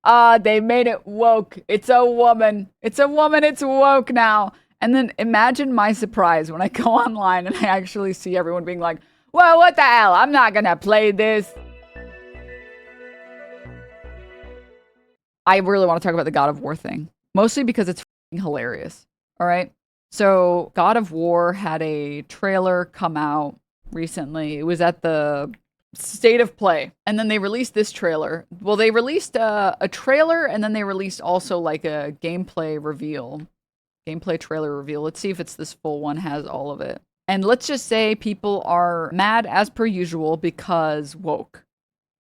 they made it woke. It's a woman. It's a woman. It's woke now. And then imagine my surprise when I go online and I actually see everyone being like, well, what the hell? I'm not gonna play this. I really want to talk about the God of War thing. Mostly because it's hilarious. All right. So God of War had a trailer come out recently. It was at the State of Play. And then they released this trailer. Well, they released a trailer and then they released also like a gameplay reveal. Gameplay trailer reveal. Let's see if it's this full one, has all of it. And let's just say people are mad as per usual because woke.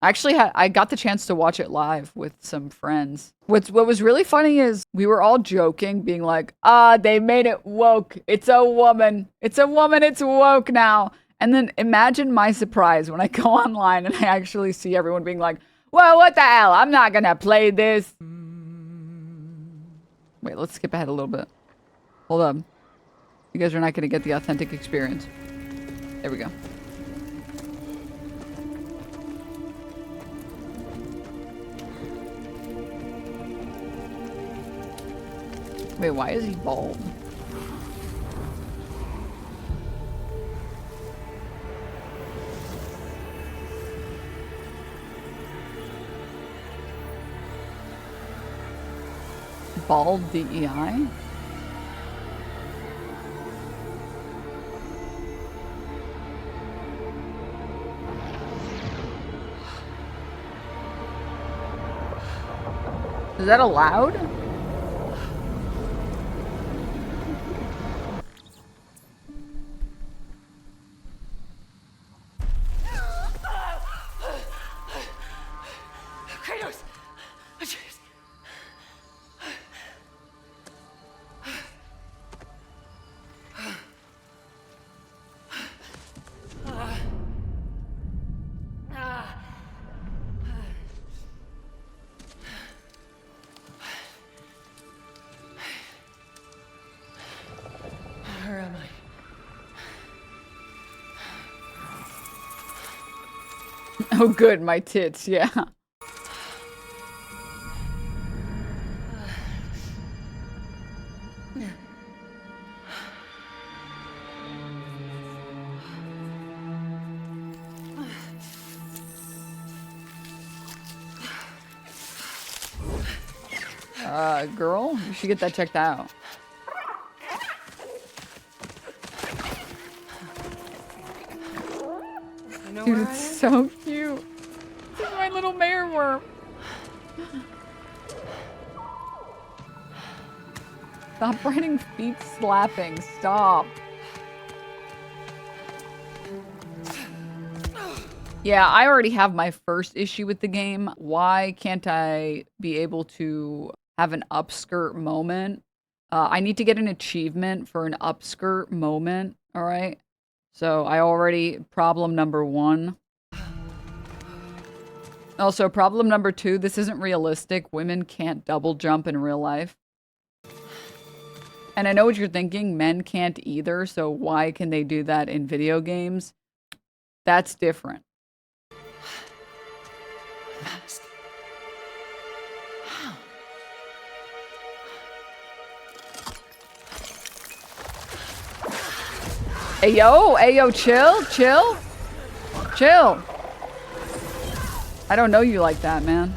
Actually, I got the chance to watch it live with some friends. What was really funny is we were all joking, being like, they made it woke. It's a woman. It's a woman. It's woke now. And then imagine my surprise when I go online and I actually see everyone being like, well, what the hell? I'm not going to play this. Wait, let's skip ahead a little bit. Hold up. You guys are not going to get the authentic experience. There we go. Wait, why is he bald? Bald DEI? Is that allowed? Kratos! Where am I? Oh, good, my tits, yeah. Girl, you should get that checked out. Dude, it's so cute. This is my little mare worm. Stop writing feet slapping. Stop. Yeah, I already have my first issue with the game. Why can't I be able to have an upskirt moment? I need to get an achievement for an upskirt moment, all right? So I already, problem number 1. Also, problem number 2, this isn't realistic. Women can't double jump in real life. And I know what you're thinking, men can't either, so why can they do that in video games? That's different. Mask. How? Hey yo, chill. Chill. I don't know you like that, man.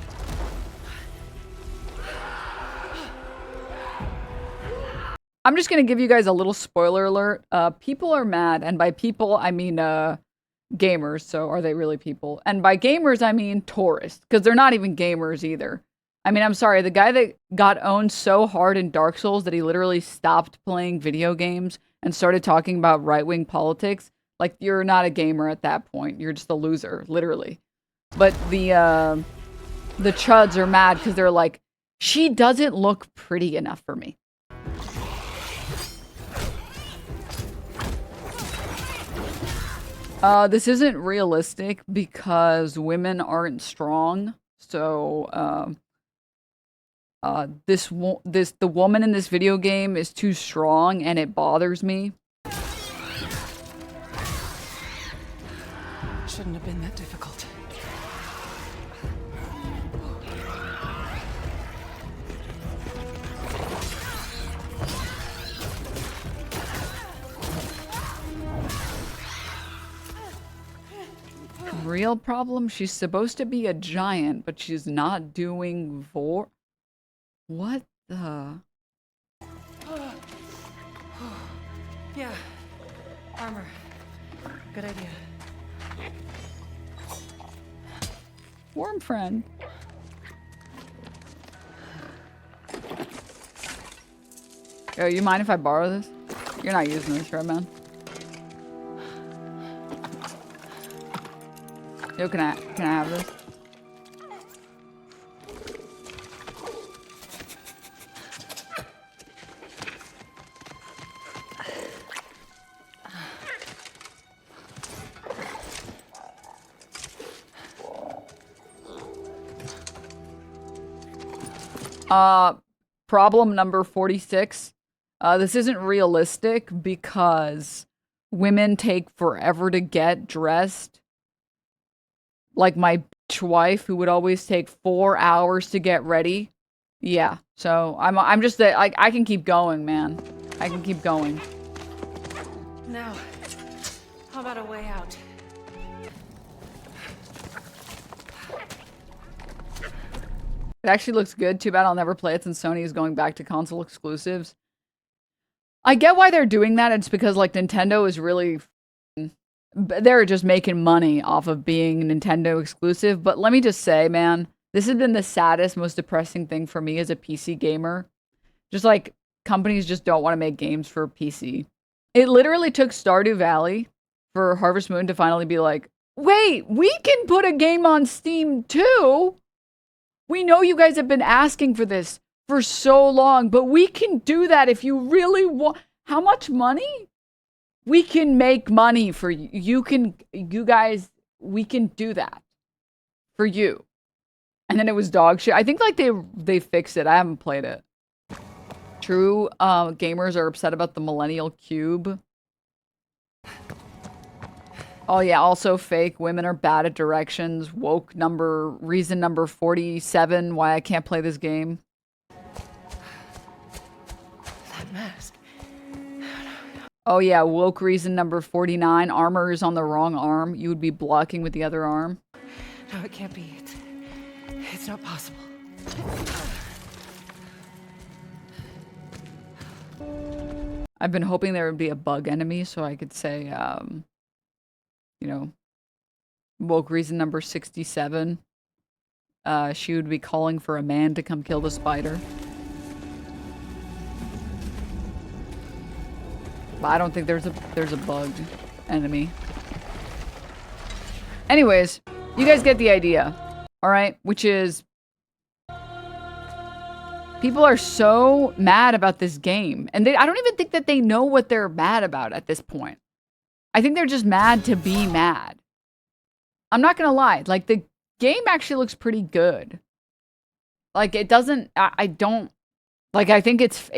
I'm just gonna give you guys a little spoiler alert. People are mad, and by people, I mean, gamers, so are they really people? And by gamers, I mean tourists, because they're not even gamers either. I mean, I'm sorry, the guy that got owned so hard in Dark Souls that he literally stopped playing video games and started talking about right-wing politics, like, you're not a gamer at that point. You're just a loser, literally. But the chuds are mad because they're like, she doesn't look pretty enough for me. This isn't realistic because women aren't strong. So, the woman in this video game is too strong and it bothers me. Shouldn't have been that difficult. real problem? She's supposed to be a giant, but she's not doing What the? Yeah. Armor. Good idea. Warm friend. Yo, you mind if I borrow this? You're not using this, right, man? Yo, can I have this? Problem number 46. This isn't realistic because women take forever to get dressed. Like my bitch wife, who would always take 4 hours to get ready. Yeah, so I'm just like, I can keep going, man. I can keep going. Now, how about a way out? It actually looks good. Too bad I'll never play it since Sony is going back to console exclusives. I get why they're doing that. It's because like Nintendo is really... They're just making money off of being Nintendo exclusive. But let me just say, man, this has been the saddest, most depressing thing for me as a PC gamer. Just like companies just don't want to make games for PC. It literally took Stardew Valley for Harvest Moon to finally be like, wait, we can put a game on Steam too. We know you guys have been asking for this for so long, but we can do that if you really want. How much money? We can make money for you. You guys, we can do that for you. And then it was dog shit. I think like they fixed it. I haven't played it. True gamers are upset about the Millennial Cube. Oh yeah, also fake. Women are bad at directions. Reason number 47 why I can't play this game. That mask. Oh yeah, woke reason number 49. Armor is on the wrong arm. You would be blocking with the other arm. No, it can't be. It's not possible. I've been hoping there would be a bug enemy so I could say, you know, woke reason number 67. She would be calling for a man to come kill the spider. But I don't think there's a bug enemy. Anyways, you guys get the idea. All right, which is people are so mad about this game, and I don't even think that they know what they're mad about at this point. I think they're just mad to be mad. I'm not gonna lie, like the game actually looks pretty good. Like it doesn't. I don't like. I think it's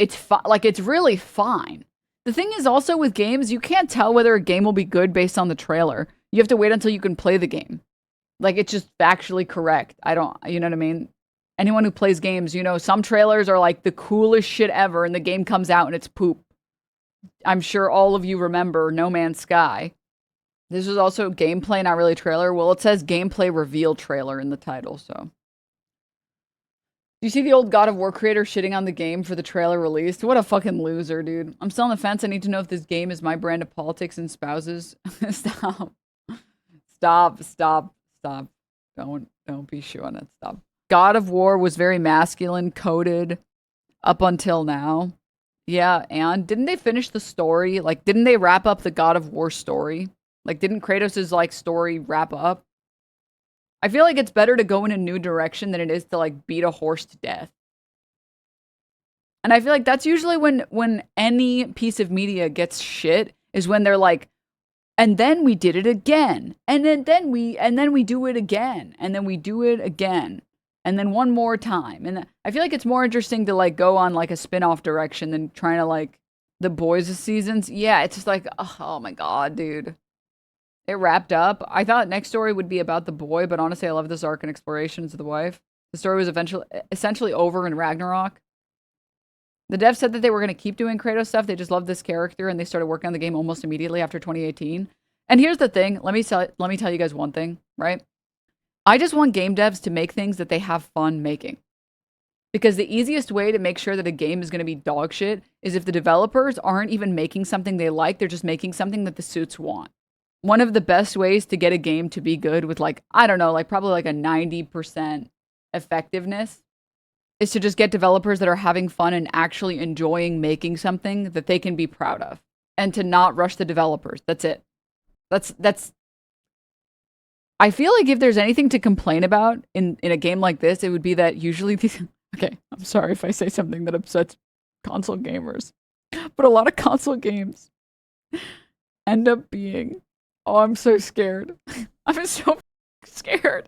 like it's really fine. The thing is also with games, you can't tell whether a game will be good based on the trailer. You have to wait until you can play the game. Like, it's just factually correct. You know what I mean? Anyone who plays games, you know, some trailers are like the coolest shit ever and the game comes out and it's poop. I'm sure all of you remember No Man's Sky. This was also gameplay, not really trailer. Well, it says gameplay reveal trailer in the title, so. Do you see the old God of War creator shitting on the game for the trailer released? What a fucking loser, dude. I'm still on the fence. I need to know if this game is my brand of politics and spouses. Stop. Stop. Don't be showing it. Stop. God of War was very masculine coded up until now. Yeah, and didn't they finish the story? Like, didn't they wrap up the God of War story? Like, didn't Kratos' like story wrap up? I feel like it's better to go in a new direction than it is to like beat a horse to death. And I feel like that's usually when any piece of media gets shit is when they're like, and then we did it again. And then we do it again. And then we do it again. And then one more time. And I feel like it's more interesting to like go on like a spin-off direction than trying to like the boys' seasons. Yeah, it's just like, oh my God, dude. It wrapped up. I thought next story would be about the boy, but honestly, I love this arc and explorations of the wife. The story was essentially over in Ragnarok. The devs said that they were going to keep doing Kratos stuff. They just loved this character, and they started working on the game almost immediately after 2018. And here's the thing. Let me tell you guys one thing, right? I just want game devs to make things that they have fun making. Because the easiest way to make sure that a game is going to be dog shit is if the developers aren't even making something they like, they're just making something that the suits want. One of the best ways to get a game to be good with like, I don't know, like probably like a 90% effectiveness is to just get developers that are having fun and actually enjoying making something that they can be proud of. And to not rush the developers. That's it. That's I feel like if there's anything to complain about in a game like this, it would be that usually these okay, I'm sorry if I say something that upsets console gamers. But a lot of console games end up being oh, I'm so scared. I'm so scared.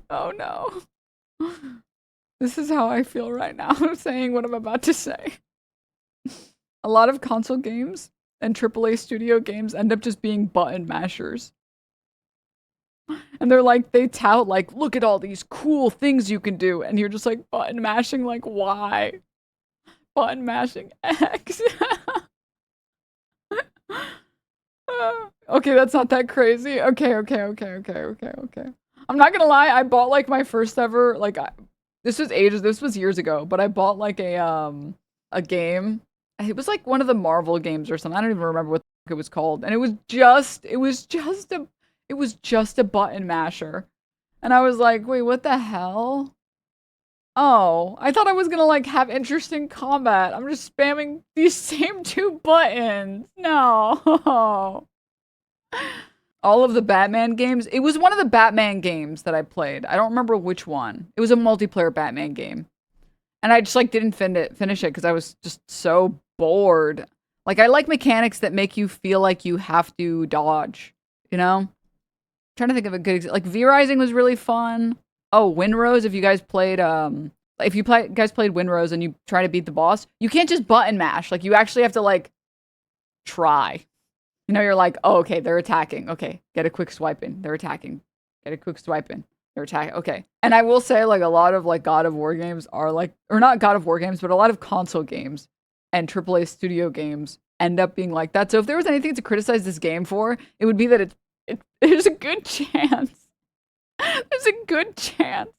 Oh no. This is how I feel right now saying what I'm about to say. A lot of console games and AAA studio games end up just being button mashers. And they're like, they tout like, look at all these cool things you can do. And you're just like, button mashing, like, why? Button mashing X. Okay, that's not that crazy. Okay. I'm not gonna lie, I bought like my first ever, like, this was years ago, but I bought like a game. It was like one of the Marvel games or something. I don't even remember what it was called. And it was just a button masher. And I was like, wait, what the hell? Oh, I thought I was gonna like have interesting combat. I'm just spamming these same two buttons. No. All of the Batman games. It was one of the Batman games that I played. I don't remember which one. It was a multiplayer Batman game. And I just like didn't finish it because I was just so bored. Like I like mechanics that make you feel like you have to dodge, you know? I'm trying to think of a good like V-Rising was really fun. Oh, Windrose, if you guys played guys played Windrose and you try to beat the boss, you can't just button mash. Like you actually have to like try. You know, you're like, oh, okay, they're attacking. Okay, get a quick swipe in. They're attacking. Get a quick swipe in. They're attacking. Okay. And I will say, like, a lot of, like, God of War games are, like, or not God of War games, but a lot of console games and AAA studio games end up being like that. So if there was anything to criticize this game for, it would be that there's a good chance. There's a good chance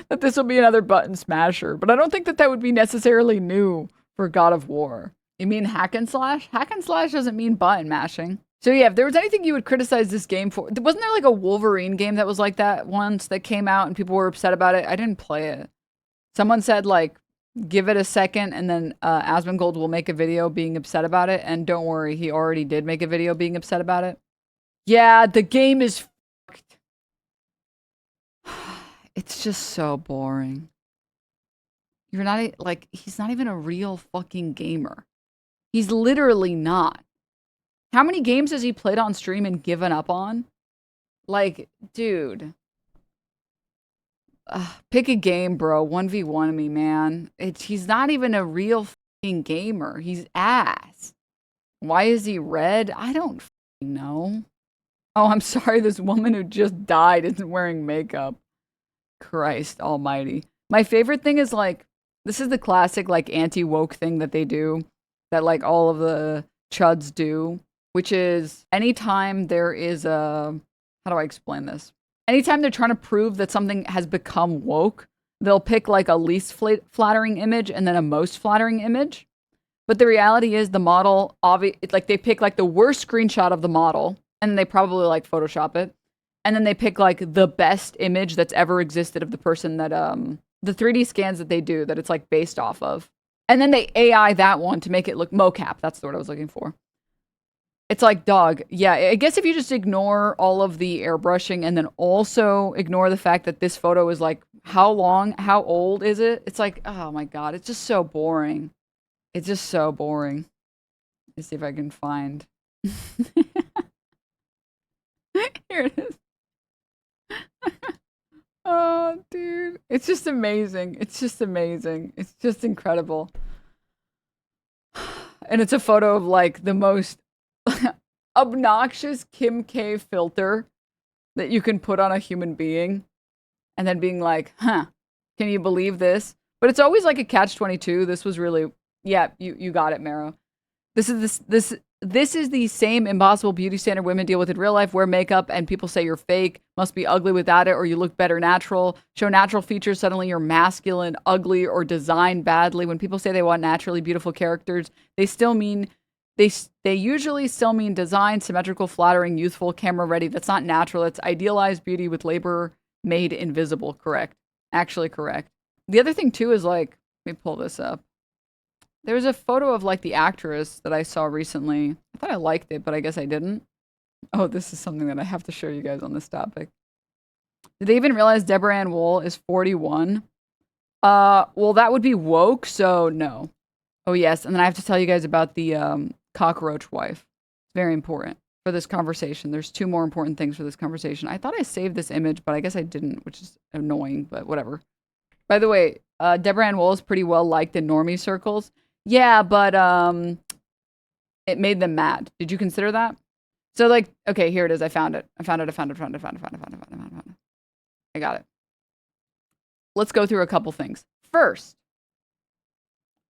that this will be another button smasher. But I don't think that that would be necessarily new for God of War. You mean hack and slash? Hack and slash doesn't mean button mashing. So yeah, if there was anything you would criticize this game for, wasn't there like a Wolverine game that was like that once that came out and people were upset about it? I didn't play it. Someone said like, give it a second and then Asmongold will make a video being upset about it. And don't worry, he already did make a video being upset about it. Yeah, the game is fucked. It's just so boring. You're not like, he's not even a real fucking gamer. He's literally not. How many games has he played on stream and given up on? Like, dude. Pick a game, bro. 1v1 me, man. He's not even a real fucking gamer. He's ass. Why is he red? I don't fucking know. Oh, I'm sorry. This woman who just died isn't wearing makeup. Christ almighty. My favorite thing is like, this is the classic like anti-woke thing that they do. That like all of the chuds do. Which is anytime there is a, how do I explain this? Anytime they're trying to prove that something has become woke, they'll pick like a least flattering image and then a most flattering image. But the reality is the model, like they pick like the worst screenshot of the model and then they probably like Photoshop it. And then they pick like the best image that's ever existed of the person that, the 3D scans that they do that it's like based off of. And then they AI that one to make it look Mocap. That's the word I was looking for. It's like, dog, yeah, I guess if you just ignore all of the airbrushing and then also ignore the fact that this photo is like, how long, how old is it? It's like, oh my God, it's just so boring. It's just so boring. Let's see if I can find. Here it is. Oh, dude. It's just amazing. It's just amazing. It's just incredible. And it's a photo of like the most obnoxious Kim K filter that you can put on a human being and then being like, huh, can you believe this? But it's always like a catch-22. This was really, yeah, you got it, Maro. This is the same impossible beauty standard women deal with in real life. Wear makeup and people say you're fake, must be ugly without it, or you look better natural. Show natural features, suddenly you're masculine, ugly, or designed badly. When people say they want naturally beautiful characters, they usually still mean designed, symmetrical, flattering, youthful, camera ready. That's not natural. It's idealized beauty with labor made invisible. Correct. Actually correct. The other thing too is like, let me pull this up. There's a photo of like the actress that I saw recently. I thought I liked it, but I guess I didn't. Oh, this is something that I have to show you guys on this topic. Did they even realize Debra Ann Woll is 41? Well, that would be woke, so no. Oh, yes, and then I have to tell you guys about the Cockroach wife. Very important for this conversation. There's 2 more important things for this conversation. I thought I saved this image, but I guess I didn't, which is annoying, but whatever. By the way, Debra Ann Woll is pretty well liked in normie circles. Yeah, but it made them mad. Did you consider that? So like, okay, here it is. I found it. I got it. Let's go through a couple things. First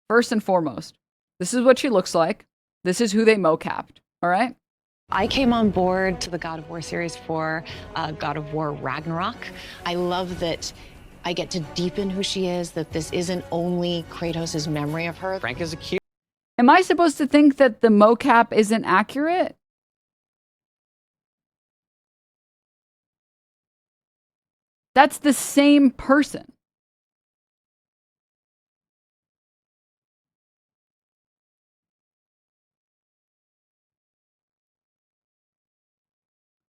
and foremost, this is what she looks like. This is who they mocapped. All right. I came on board to the God of War series for God of War Ragnarok. I love that I get to deepen who she is, that this isn't only Kratos' memory of her. Frank is a cute. Am I supposed to think that the mocap isn't accurate? That's the same person.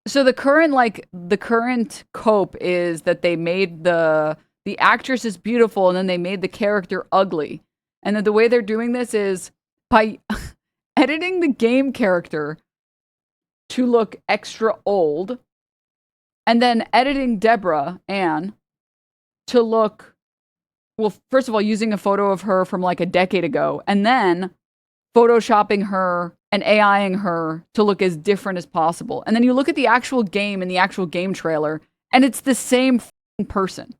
So the current cope is that they made the actress is beautiful and then they made the character ugly. And that the way they're doing this is by editing the game character to look extra old and then editing Debra Ann to look, well, first of all, using a photo of her from like a decade ago and then photoshopping her and AIing her to look as different as possible. And then you look at the actual game and the actual game trailer, and it's the same person.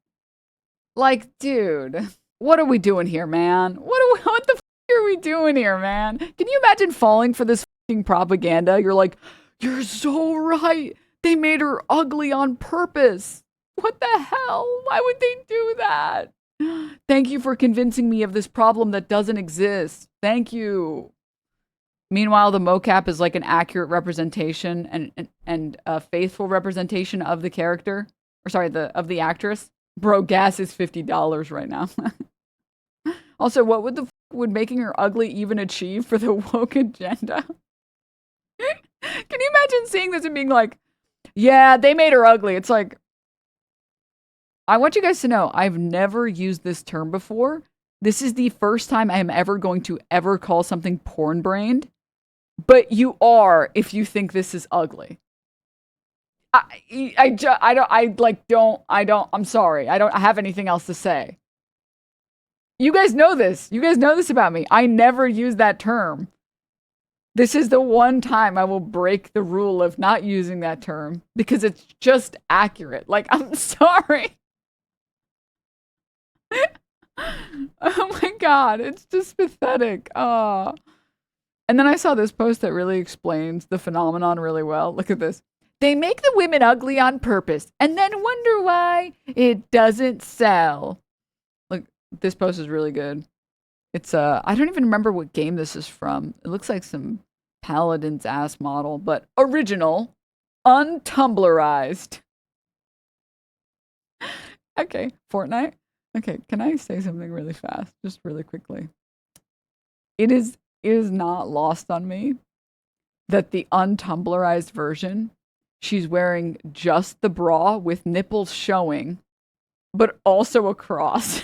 Like, dude, what are we doing here, man? What the are we doing here, man? Can you imagine falling for this propaganda? You're like, you're so right. They made her ugly on purpose. What the hell? Why would they do that? Thank you for convincing me of this problem that doesn't exist. Thank you. Meanwhile, the mocap is like an accurate representation and a faithful representation of the character. Or sorry, of the actress. Bro, gas is $50 right now. Also, what would making her ugly even achieve for the woke agenda? Can you imagine seeing this and being like, yeah, they made her ugly. It's like, I want you guys to know, I've never used this term before. This is the first time I am ever going to ever call something porn-brained. But you are if you think this is ugly. I'm sorry. I don't have anything else to say. You guys know this. You guys know this about me. I never use that term. This is the one time I will break the rule of not using that term because it's just accurate. Like, I'm sorry. Oh my God. It's just pathetic. Oh. And then I saw this post that really explains the phenomenon really well. Look at this. They make the women ugly on purpose and then wonder why it doesn't sell. Look, this post is really good. It's I don't even remember what game this is from. It looks like some Paladin's ass model, but original, untumblerized. Okay, Fortnite. Okay, can I say something really fast? Just really quickly. It is not lost on me that the untumblerized version, she's wearing just the bra with nipples showing, but also a cross.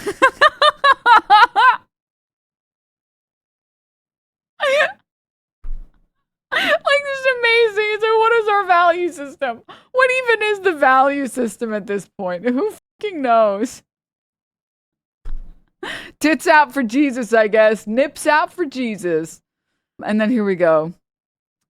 Like, this is amazing. So what is our value system? What even is the value system at this point? Who fucking knows? Tits out for Jesus, I guess. Nips out for Jesus. And then here we go.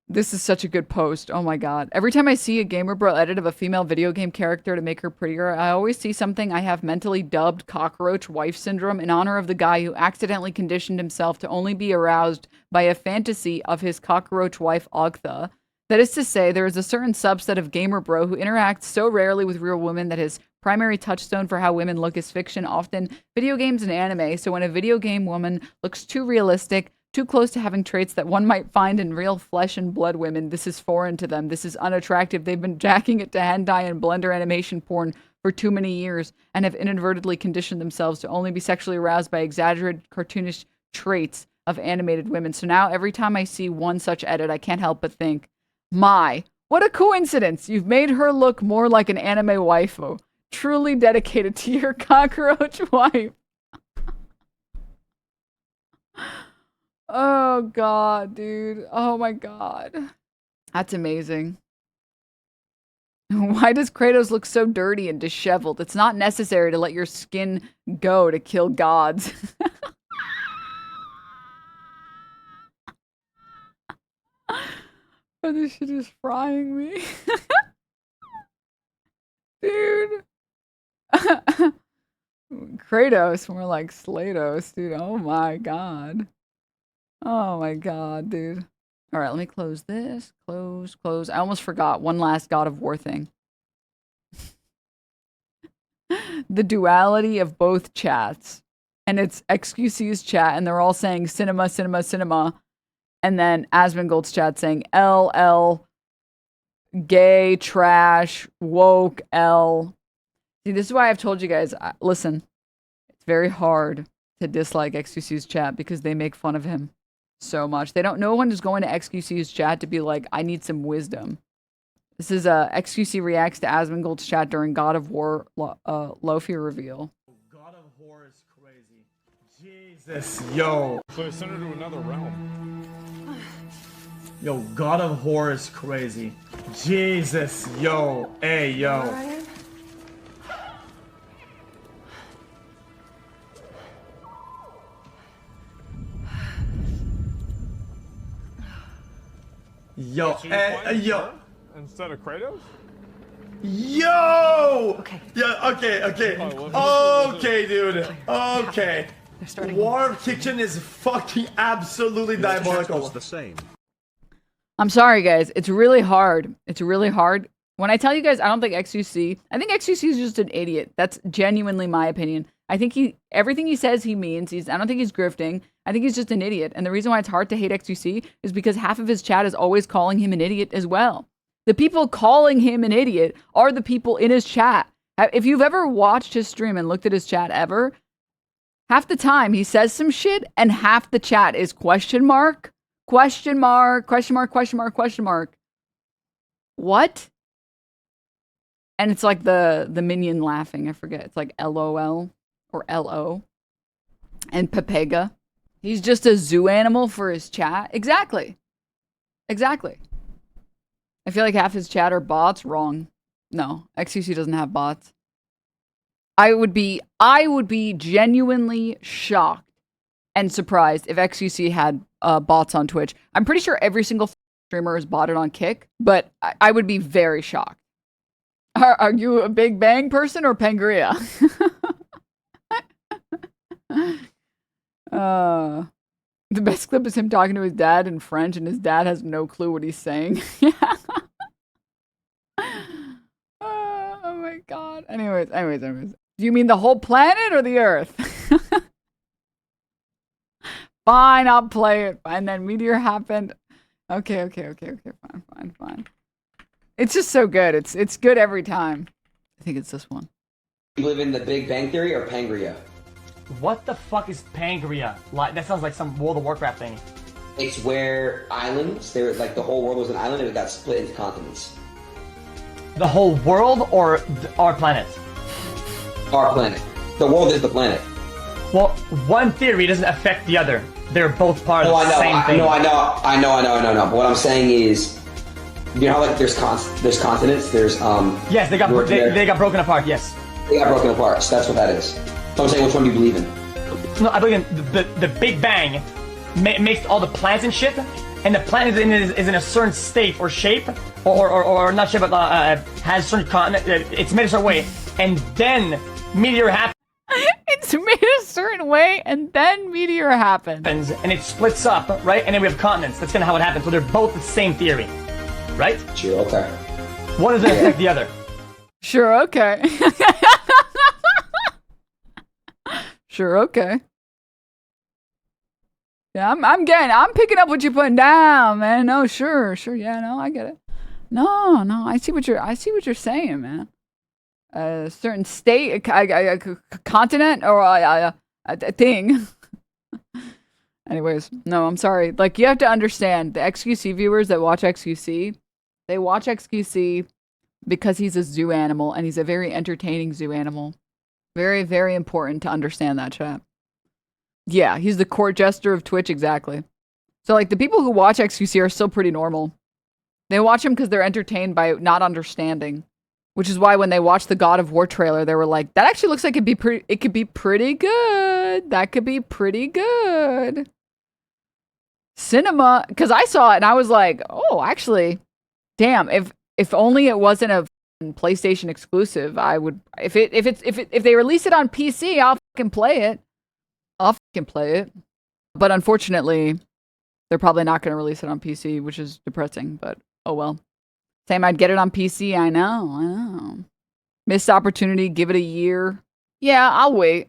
This is such a good post. Oh my god. Every time I see a gamer bro edit of a female video game character to make her prettier, I always see something I have mentally dubbed cockroach wife syndrome in honor of the guy who accidentally conditioned himself to only be aroused by a fantasy of his cockroach wife Ogtha. That is to say, there is a certain subset of gamer bro who interacts so rarely with real women that his primary touchstone for how women look is fiction, often video games and anime. So when a video game woman looks too realistic, too close to having traits that one might find in real flesh and blood women, this is foreign to them. This is unattractive. They've been jacking it to hentai and Blender animation porn for too many years and have inadvertently conditioned themselves to only be sexually aroused by exaggerated cartoonish traits of animated women. So now every time I see one such edit, I can't help but think, my, what a coincidence. You've made her look more like an anime waifu. Truly dedicated to your cockroach wife. Oh god, dude. Oh my god. That's amazing. Why does Kratos look so dirty and disheveled? It's not necessary to let your skin go to kill gods. Oh, this shit is frying me. Dude. Kratos, more like Slatos, dude. Oh my god. Oh my god, dude. Alright, let me close this. Close. I almost forgot one last God of War thing. The duality of both chats. And it's XQC's chat, and they're all saying cinema, cinema, cinema. And then Asmongold's chat saying LL, gay, trash, woke, L. See, this is why I've told you guys, listen, it's very hard to dislike XQC's chat because they make fun of him so much. No one is going to XQC's chat to be like, I need some wisdom. This is XQC reacts to Asmongold's chat during God of War Lofi reveal. God of War is crazy. Jesus, yo. So send her to another realm. Yo, God of War is crazy. Jesus, yo. Hey, yo. Ryan? Yo, So you're playing yo. her instead of Kratos? Yo! Okay. Yeah, okay. Oh, Okay, dude. Okay. They're starting. War Kitchen is fucking absolutely diabolical. the same. I'm sorry, guys. It's really hard. It's really hard. When I tell you guys, I don't think XQC... I think XQC is just an idiot. That's genuinely my opinion. I think everything he says he means. I don't think he's grifting. I think he's just an idiot. And the reason why it's hard to hate XQC is because half of his chat is always calling him an idiot as well. The people calling him an idiot are the people in his chat. If you've ever watched his stream and looked at his chat ever, half the time he says some shit and half the chat is question mark. What? And it's like the minion laughing. I forget. It's like LOL or LO. And Pepega. He's just a zoo animal for his chat. Exactly. I feel like half his chat are bots. Wrong. No, XQC doesn't have bots. I would be genuinely shocked and surprised if XQC had bots on Twitch. I'm pretty sure every single streamer is botted on Kick, but I would be very shocked. Are you a Big Bang person or Pangea? The best clip is him talking to his dad in French, and his dad has no clue what he's saying. Oh my god. Anyways. Do you mean the whole planet or the Earth? Fine, I'll play it. And then meteor happened. Okay. Fine. It's just so good. It's good every time. I think it's this one. You believe in the Big Bang Theory or Pangea? What the fuck is Pangea? Like, that sounds like some World of Warcraft thing. It's where islands, like the whole world was an island and it got split into continents. The whole world or our planet? Our planet. The world is the planet. Well, one theory doesn't affect the other. They're both part of the same thing. I know. But what I'm saying is, you know how like there's continents, there's Yes, they got broken apart. Yes. They got broken apart. So that's what that is. So I'm saying, which one do you believe in? No, I believe in the Big Bang makes all the plants and shit, and the planet is in a certain state or shape, or not shape, but has certain it's made a certain way, and then meteor happens. It's made a certain way, and then meteor happens. And it splits up, right? And then we have continents. That's kind of how it happens. So they're both the same theory, right? Sure, okay. One doesn't affect the other. Sure, okay. Sure, okay. Yeah, I'm picking up what you're putting down, man. No, sure, yeah, no, I get it. No, I see what you're saying, man. A certain state, a continent, or a thing. Anyways, no, I'm sorry. Like, you have to understand, the XQC viewers that watch XQC, they watch XQC because he's a zoo animal, and he's a very entertaining zoo animal. Very, very important to understand that, chat. Yeah, he's the court jester of Twitch, exactly. So, like, the people who watch XQC are still pretty normal. They watch him because they're entertained by not understanding. Which is why when they watched the God of War trailer, they were like, that actually looks like it could be pretty good. That could be pretty good. Cinema, because I saw it and I was like, oh, actually, damn, if only it wasn't a PlayStation exclusive, I would, if they release it on PC, I'll fucking play it. But unfortunately, they're probably not going to release it on PC, which is depressing, but oh well. Same, I'd get it on PC. I know. Missed opportunity. Give it a year. Yeah, I'll wait.